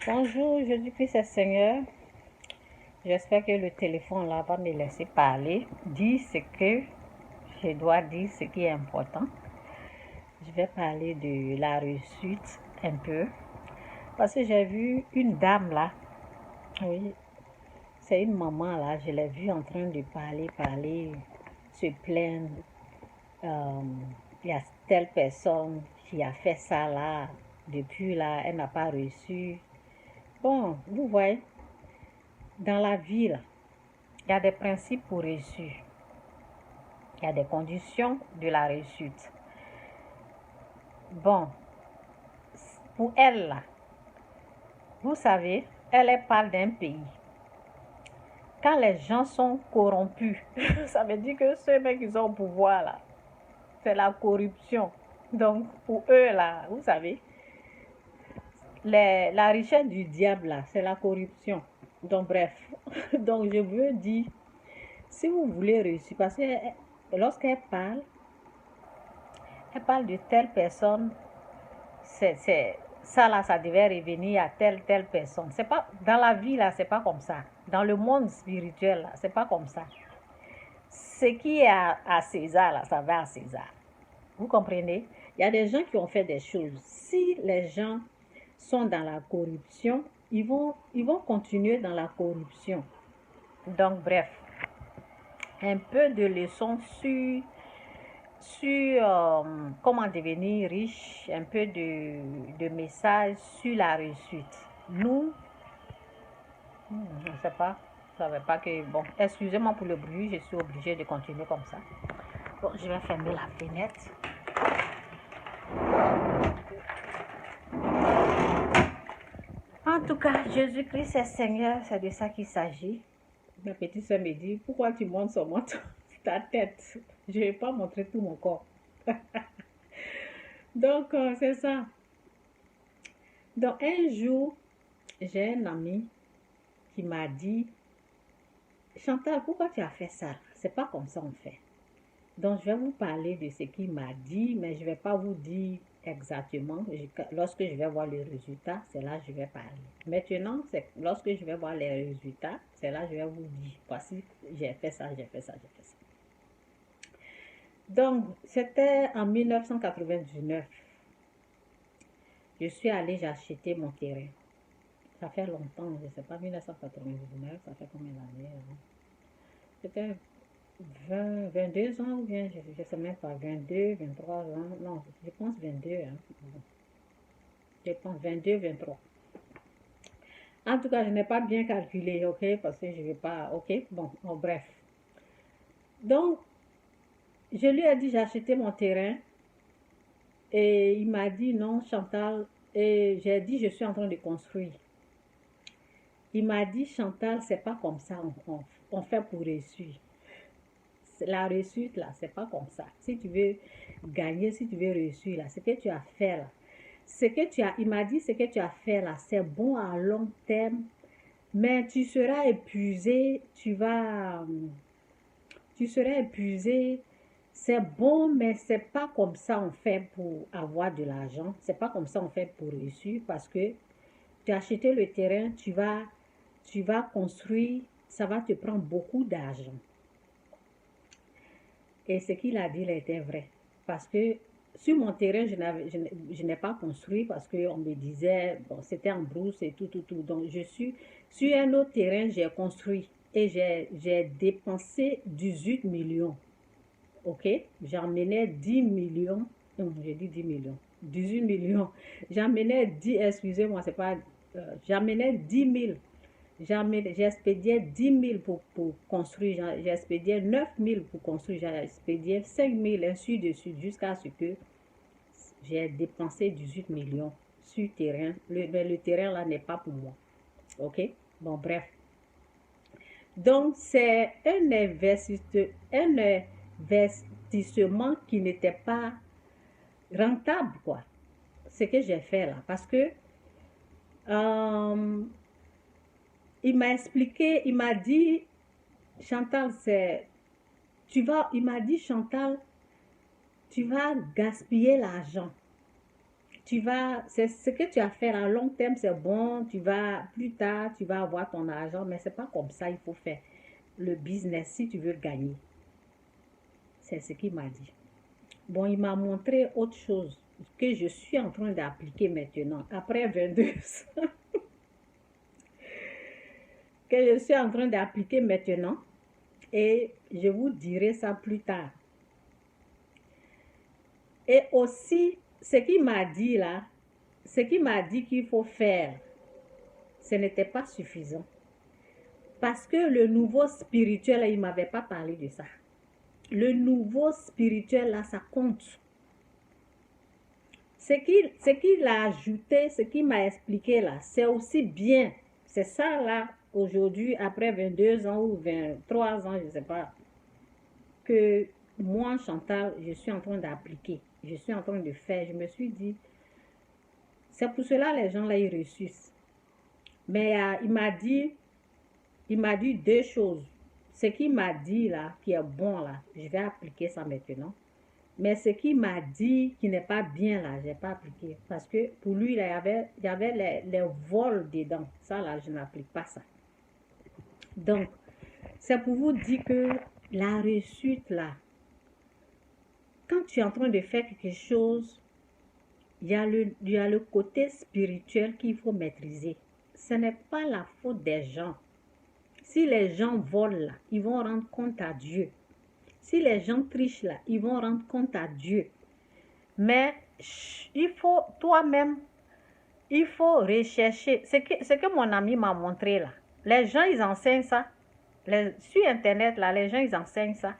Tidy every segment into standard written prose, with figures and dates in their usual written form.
Bonjour, Jésus-Christ est Seigneur. J'espère que le téléphone là va me laisser parler, dire ce que je dois dire, ce qui est important. Je vais parler de la réussite un peu. Parce que j'ai vu une dame là. Oui, c'est une maman là. Je l'ai vue en train de parler, se plaindre. Il y a telle personne qui a fait ça là. Depuis là, elle n'a pas reçu. Bon, vous voyez, dans la vie là, il y a des principes pour réussir. Il y a des conditions de la réussite. Bon, pour elle là, vous savez, elle parle d'un pays. Quand les gens sont corrompus, ça veut dire que ceux qui sont au pouvoir là, c'est la corruption. Donc pour eux là, vous savez, la richesse du diable là, c'est la corruption. Donc bref, donc je veux dire, si vous voulez réussir, parce que lorsqu'elle elle parle de telle personne, ça là, ça devait revenir à telle personne. C'est pas, dans la vie là, c'est pas comme ça. Dans le monde spirituel là, c'est pas comme ça. Ce qui est à César là, ça va à César. Vous comprenez? Il y a des gens qui ont fait des choses. Si les gens sont dans la corruption, ils vont continuer dans la corruption. Donc bref, un peu de leçons sur comment devenir riche, un peu de messages sur la réussite. Nous, je ne sais pas, je ne savais pas que... Bon, excusez-moi pour le bruit, je suis obligée de continuer comme ça. Bon, je vais fermer la fenêtre. En tout cas, Jésus-Christ est Seigneur, c'est de ça qu'il s'agit. Ma petite soeur me dit, pourquoi tu montres seulement ta tête? Je ne vais pas montrer tout mon corps. Donc, c'est ça. Donc, un jour, j'ai un ami qui m'a dit, Chantal, pourquoi tu as fait ça? C'est pas comme ça on fait. Donc, je vais vous parler de ce qu'il m'a dit, mais je ne vais pas vous dire exactement. Lorsque je vais voir les résultats, c'est là que je vais parler. Maintenant, lorsque je vais voir les résultats, c'est là que je vais vous dire, voici, j'ai fait ça, j'ai fait ça, j'ai fait ça. Donc, c'était en 1999. Je suis allée, j'ai acheté mon terrain. Ça fait longtemps, je ne sais pas, 1999, ça fait combien d'années? C'était 22 ans ou bien, je ne sais même pas, 22, 23 ans, non, je pense 22, hein. Je pense 22, 23. En tout cas, je n'ai pas bien calculé, ok, parce que je ne vais pas, ok, bon, bref. Donc, je lui ai dit, j'ai acheté mon terrain, et il m'a dit, non, Chantal, et j'ai dit, je suis en train de construire. Il m'a dit, Chantal, c'est pas comme ça, on fait pour réussir. La réussite, là, c'est pas comme ça. Si tu veux gagner, si tu veux réussir, là, ce que tu as fait, là, il m'a dit, ce que tu as fait, là, c'est bon à long terme, mais tu seras épuisé, tu seras épuisé, c'est bon, mais c'est pas comme ça on fait pour avoir de l'argent, c'est pas comme ça on fait pour réussir, parce que tu as acheté le terrain, tu vas construire, ça va te prendre beaucoup d'argent. Et ce qu'il a dit, il était vrai. Parce que sur mon terrain, je n'ai pas construit parce qu'on me disait, bon, c'était en brousse et tout. Donc, je suis sur un autre terrain, j'ai construit et j'ai dépensé 18 millions. OK? J'emmenais 10 millions. Non, j'ai dit 10 millions. 18 millions. J'emmenais 10, excusez-moi, c'est pas. J'emmenais 10 000. J'ai expédié 10 000 pour construire, j'ai expédié 9 000 pour construire, j'ai expédié 5 000, ainsi de suite, jusqu'à ce que j'ai dépensé 18 millions sur terrain. Le terrain là n'est pas pour moi. OK? Bon, bref. Donc, c'est un investissement qui n'était pas rentable, quoi. Ce que j'ai fait là. Parce que il m'a expliqué, il m'a dit, Chantal, il m'a dit, Chantal, tu vas gaspiller l'argent. c'est ce que tu as fait à long terme, c'est bon, plus tard, tu vas avoir ton argent, mais c'est pas comme ça, il faut faire le business si tu veux gagner. C'est ce qu'il m'a dit. Bon, il m'a montré autre chose que je suis en train d'appliquer maintenant, après 22 ans, que je suis en train d'appliquer maintenant, et je vous dirai ça plus tard. Et aussi, ce qu'il m'a dit là, ce qu'il m'a dit qu'il faut faire, ce n'était pas suffisant. Parce que le nouveau spirituel, il ne m'avait pas parlé de ça. Le nouveau spirituel, là, ça compte. Ce qu'il a ajouté, ce qu'il m'a expliqué là, c'est aussi bien. C'est ça là, aujourd'hui, après 22 ans ou 23 ans, je ne sais pas, que moi, Chantal, je suis en train d'appliquer. Je suis en train de faire. Je me suis dit, c'est pour cela les gens là, ils réussissent. Mais il m'a dit deux choses. Ce qu'il m'a dit là, qui est bon là, je vais appliquer ça maintenant. Mais ce qu'il m'a dit qui n'est pas bien là, je n'ai pas appliqué. Parce que pour lui, là, il y avait les vols dedans. Ça là, je n'applique pas ça. Donc, c'est pour vous dire que la réussite là, quand tu es en train de faire quelque chose, il y a le côté spirituel qu'il faut maîtriser. Ce n'est pas la faute des gens. Si les gens volent là, ils vont rendre compte à Dieu. Si les gens trichent là, ils vont rendre compte à Dieu. Mais il faut, toi-même, il faut rechercher. Ce que mon ami m'a montré là. Les gens, ils enseignent ça. Sur Internet, là, les gens, ils enseignent ça.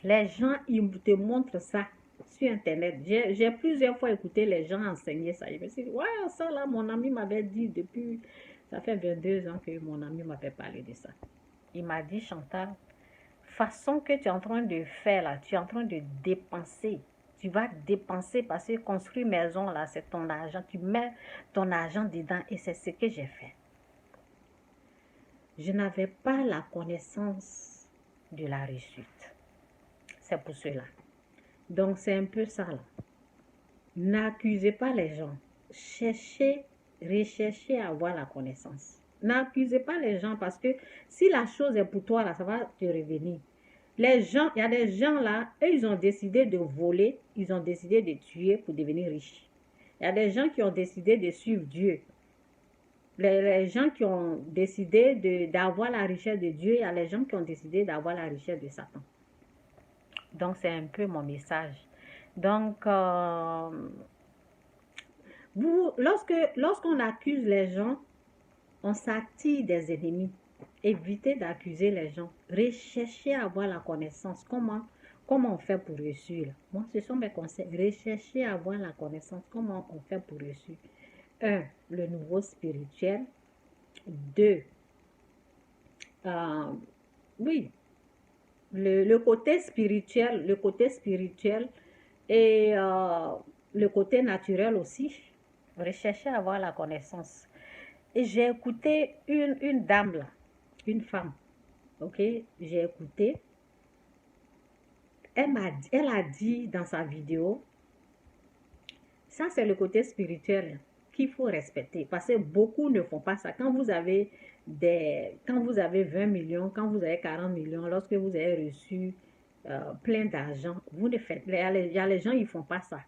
Les gens, ils te montrent ça sur Internet. J'ai plusieurs fois écouté les gens enseigner ça. Je me suis dit, ouais, ça là, mon ami m'avait dit depuis... Ça fait 22 ans que mon ami m'avait parlé de ça. Il m'a dit, Chantal, façon que tu es en train de faire là, tu es en train de dépenser. Tu vas dépenser parce que construire maison là, c'est ton argent. Tu mets ton argent dedans et c'est ce que j'ai fait. Je n'avais pas la connaissance de la réussite. C'est pour cela. Donc c'est un peu ça là. N'accusez pas les gens. Recherchez à avoir la connaissance. N'accusez pas les gens parce que si la chose est pour toi là, ça va te revenir. Les gens, il y a des gens là, eux, ils ont décidé de voler, ils ont décidé de tuer pour devenir riches. Il y a des gens qui ont décidé de suivre Dieu. Les gens qui ont décidé d'avoir la richesse de Dieu, il y a les gens qui ont décidé d'avoir la richesse de Satan. Donc, c'est un peu mon message. Donc, lorsqu'on accuse les gens, on s'attire des ennemis. Évitez d'accuser les gens. Recherchez à avoir la connaissance. Comment on fait pour réussir? Moi, ce sont mes conseils. Recherchez à avoir la connaissance. Comment on fait pour réussir? 1. Le nouveau spirituel. 2. Oui. Le côté spirituel. Et le côté naturel aussi. Recherchez à avoir la connaissance. Et j'ai écouté une dame là. Une femme, ok, j'ai écouté, elle a dit dans sa vidéo, ça c'est le côté spirituel qu'il faut respecter, parce que beaucoup ne font pas ça. Quand vous avez 20 millions, quand vous avez 40 millions, lorsque vous avez reçu plein d'argent, vous ne faites, il y a les gens, ils font pas ça.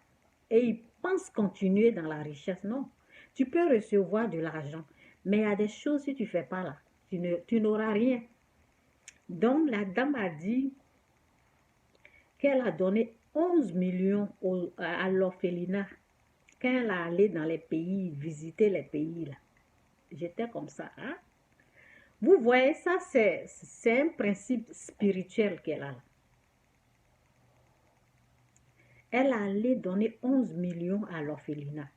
Et ils pensent continuer dans la richesse. Non, tu peux recevoir de l'argent, mais il y a des choses si tu ne fais pas là. Tu n'auras rien. Donc, la dame a dit qu'elle a donné 11 millions à l'orphelinat quand elle est allée dans les pays, visiter les pays là. J'étais comme ça. Hein? Vous voyez, ça c'est un principe spirituel qu'elle a là. Elle a allé donner 11 millions à l'orphelinat.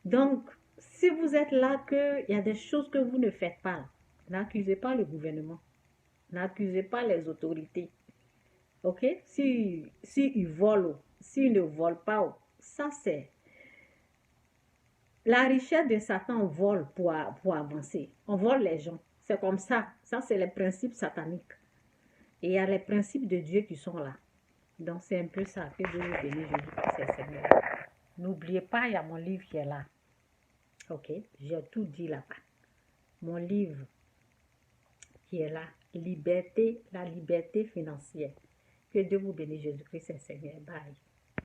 Donc, si vous êtes là, qu'il y a des choses que vous ne faites pas, n'accusez pas le gouvernement. N'accusez pas les autorités. Ok? Si ils volent, s'ils ne volent pas, ça c'est... La richesse de Satan, on vole pour avancer. On vole les gens. C'est comme ça. Ça, c'est les principes sataniques. Et il y a les principes de Dieu qui sont là. Donc, c'est un peu ça que Dieu nous bénit. Je vous dis, c'est Seigneur. N'oubliez pas, il y a mon livre qui est là. Ok, j'ai tout dit là-bas. Mon livre qui est là, Liberté, la liberté financière. Que Dieu vous bénisse, Jésus-Christ est Seigneur. Bye.